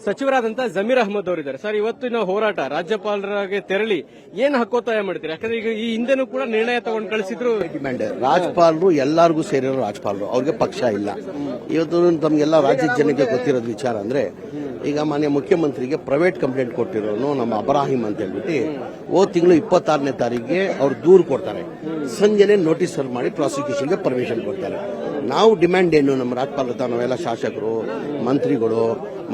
ಸಚಿವರಾದಂತಹ ಜಮೀರ್ ಅಹಮದ್ ಅವರಿದ್ದಾರೆ. ಸರ್, ಇವತ್ತಿನ ಹೋರಾಟ ರಾಜ್ಯಪಾಲರಿಗೆ ತೆರಳಿ ಏನ್ ಹಕ್ಕೋತ್ತಾಯ ಮಾಡ್ತೀರಿ? ಯಾಕಂದ್ರೆ ಈಗ ಈ ಹಿಂದೆನೂ ಕೂಡ ನಿರ್ಣಯ ತಗೊಂಡು ಕಳಿಸಿದ್ರು. ಡಿಮ್ಯಾಂಡ್ ರಾಜ್ಯಪಾಲರು ಎಲ್ಲರಿಗೂ ಸೇರಿರೋ ರಾಜ್ಯಪಾಲರು, ಅವ್ರಿಗೆ ಪಕ್ಷ ಇಲ್ಲ. ಇವತ್ತು ತಮಗೆಲ್ಲ ರಾಜ್ಯದ ಜನಕ್ಕೆ ಗೊತ್ತಿರೋದು ವಿಚಾರ ಅಂದ್ರೆ, ಈಗ ಮಾನ್ಯ ಮುಖ್ಯಮಂತ್ರಿಗೆ ಪ್ರೈವೇಟ್ ಕಂಪ್ಲೇಂಟ್ ಕೊಟ್ಟಿರೋನು ನಮ್ಮ ಅಬ್ರಾಹಿಂ ಅಂತ ಹೇಳ್ಬಿಟ್ಟು ಹೋದ ತಿಂಗಳು 26ನೇ ತಾರೀಕಿಗೆ ಅವ್ರು ದೂರು ಕೊಡ್ತಾರೆ. ಸಂಜೆನೆ ನೋಟಿಸ್ ಸರ್ವ್ ಮಾಡಿ ಪ್ರಾಸಿಕ್ಯೂಷನ್ಗೆ ಪರ್ಮಿಷನ್ ಕೊಡ್ತಾರೆ. ನಾವು ಡಿಮ್ಯಾಂಡ್ ಏನು, ನಮ್ಮ ರಾಜ್ಯಪಾಲರ ನಾವೆಲ್ಲ ಶಾಸಕರು, ಮಂತ್ರಿಗಳು,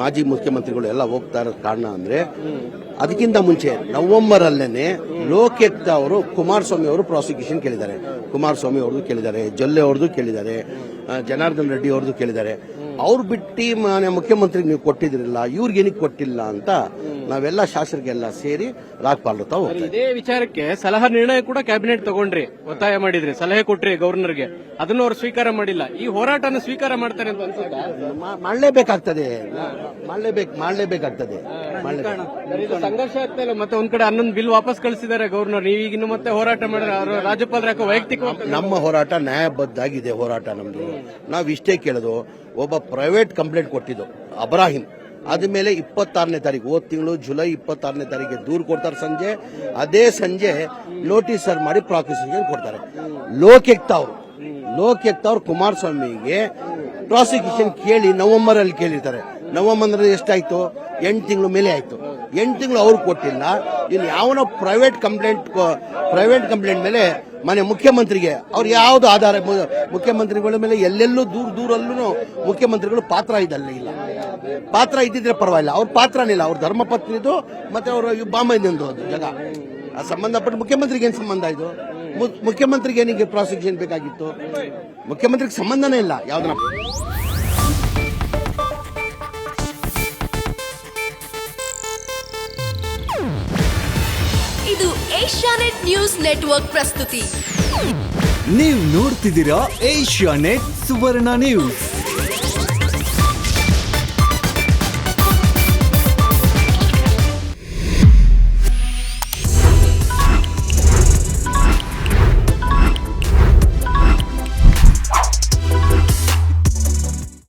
ಮಾಜಿ ಮುಖ್ಯಮಂತ್ರಿಗಳು ಎಲ್ಲ ಹೋಗ್ತಾ ಇರೋ ಕಾರಣ ಅಂದ್ರೆ, ಅದಕ್ಕಿಂತ ಮುಂಚೆ ನವೆಂಬರ್ ಅಲ್ಲೇನೆ ಲೋಕಾಯುಕ್ತ ಅವರು ಕುಮಾರಸ್ವಾಮಿ ಅವರು ಪ್ರಾಸಿಕ್ಯೂಷನ್ ಕೇಳಿದ್ದಾರೆ. ಕುಮಾರಸ್ವಾಮಿ ಅವ್ರದ್ದು ಕೇಳಿದ್ದಾರೆ, ಜೊಲ್ಲೆ ಅವ್ರದ್ದು ಕೇಳಿದ್ದಾರೆ, ಜನಾರ್ದನ್ ರೆಡ್ಡಿ ಅವ್ರದ್ದು ಕೇಳಿದ್ದಾರೆ. ಅವ್ರು ಬಿಟ್ಟು ಮಾನ್ಯ ಮುಖ್ಯಮಂತ್ರಿಗೆ ನೀವು ಕೊಟ್ಟಿದ್ರಿಲ್ಲ, ಇವ್ರಿಗೆ ಏನಕ್ಕೆ ಕೊಟ್ಟಿಲ್ಲ ಅಂತ ನಾವೆಲ್ಲ ಶಾಸಕರಿಗೆಲ್ಲ ಸೇರಿ ರಾಜ್ಯಪಾಲರು ತಾವು ಇದೇ ವಿಚಾರಕ್ಕೆ ಸಲಹಾ ನಿರ್ಣಯ ಕೂಡ ಕ್ಯಾಬಿನೆಟ್ ತಗೊಂಡ್ರಿ, ಒತ್ತಾಯ ಮಾಡಿದ್ರಿ, ಸಲಹೆ ಕೊಟ್ರಿ ಗವರ್ನರ್ಗೆ. ಅದನ್ನು ಅವರು ಸ್ವೀಕಾರ ಮಾಡಿಲ್ಲ. ಈ ಹೋರಾಟನ ಸ್ವೀಕಾರ ಮಾಡ್ತಾರೆ ಅಂತ ಅನ್ಸುತ್ತಾ? ಮಾಡಲೇಬೇಕಾಗ್ತದೆ. ಸಂಘರ್ಷ ಆಗ್ತಾ ಇಲ್ಲ. ಮತ್ತೆ ಒಂದ್ ಕಡೆ 11 ಬಿಲ್ ವಾಪಸ್ ಕಳಿಸಿದ್ದಾರೆ ಗವರ್ನರ್. ನೀವೀಗ ಇನ್ನು ಮತ್ತೆ ಹೋರಾಟ ಮಾಡಿದ್ರೆ ಅವರು ರಾಜ್ಯಪಾಲರ ಯಾಕೆ ವೈಯಕ್ತಿಕ? ನಮ್ಮ ಹೋರಾಟ ನ್ಯಾಯಬದ್ಧ ಆಗಿದೆ. ಹೋರಾಟ ನಮ್ದು. ನಾವು ಇಷ್ಟೇ ಕೇಳೋದು, ಒಬ್ಬ ಪ್ರೈವೇಟ್ ಕಂಪ್ಲೇಂಟ್ ಕೊಟ್ಟಿದ್ದು ಅಬ್ರಾಹಿಂ, ಆದ್ಮೇಲೆ 26ನೇ ತಾರೀಕು ಹೋದ ತಿಂಗಳು ಜುಲೈ 26ನೇ ತಾರೀಕಿಗೆ ದೂರು ಕೊಡ್ತಾರೆ ಸಂಜೆ. ಅದೇ ಸಂಜೆ ನೋಟಿಸ್ ಸರ್ವ್ ಮಾಡಿ ಪ್ರಾಸಿಕ್ಯೂಷನ್ ಕೊಡ್ತಾರೆ. ಲೋಕಾಯುಕ್ತ ಅವರು ಕುಮಾರಸ್ವಾಮಿಗೆ ಪ್ರಾಸಿಕ್ಯೂಷನ್ ಕೇಳಿ ನವೆಂಬರ್ ಅಲ್ಲಿ ಕೇಳಿರ್ತಾರೆ. ನವೆಂಬರ್ ಎಷ್ಟಾಯ್ತು? 8 ತಿಂಗಳು ಮೇಲೆ ಆಯ್ತು. 8 ತಿಂಗಳು ಅವ್ರು ಕೊಟ್ಟಿಲ್ಲ. ಇನ್ನು ಯಾವನೋ ಪ್ರೈವೇಟ್ ಕಂಪ್ಲೇಂಟ್ ಮೇಲೆ ಮನೆ ಮುಖ್ಯಮಂತ್ರಿಗೆ ಅವ್ರು ಯಾವ್ದು ಆಧಾರ? ಮುಖ್ಯಮಂತ್ರಿಗಳ ಮೇಲೆ ಎಲ್ಲೆಲ್ಲೂ ದೂರಲ್ಲೂ ಮುಖ್ಯಮಂತ್ರಿಗಳು ಪಾತ್ರ ಇಲ್ಲ. ಪಾತ್ರ ಇದ್ದಿದ್ರೆ ಪರವಾಗಿಲ್ಲ, ಅವ್ರ ಪಾತ್ರನೇ ಇಲ್ಲ. ಅವ್ರ ಧರ್ಮಪತ್ನಿದು ಮತ್ತೆ ಅವರ ಬಾಂಬೆನಿಂದು ಜಾಗ ಸಂಬಂಧಪಟ್ಟ ಮುಖ್ಯಮಂತ್ರಿಗೆ ಏನ್ ಸಂಬಂಧ ಇದು? ಮುಖ್ಯಮಂತ್ರಿಗೆ ಏನಿಗೆ ಪ್ರಾಸಿಕ್ಯೂಷನ್ ಬೇಕಾಗಿತ್ತು? ಮುಖ್ಯಮಂತ್ರಿಗೆ ಸಂಬಂಧನೇ ಇಲ್ಲ ಯಾವ್ದನ್ನ. ಇದು ಏಷ್ಯಾನೆಟ್ ನ್ಯೂಸ್ ನೆಟ್ವರ್ಕ್ ಪ್ರಸ್ತುತಿ. ನೀವು ನೋಡ್ತಿದ್ದೀರಾ ಏಷ್ಯಾನೆಟ್ ಸುವರ್ಣ ನ್ಯೂಸ್.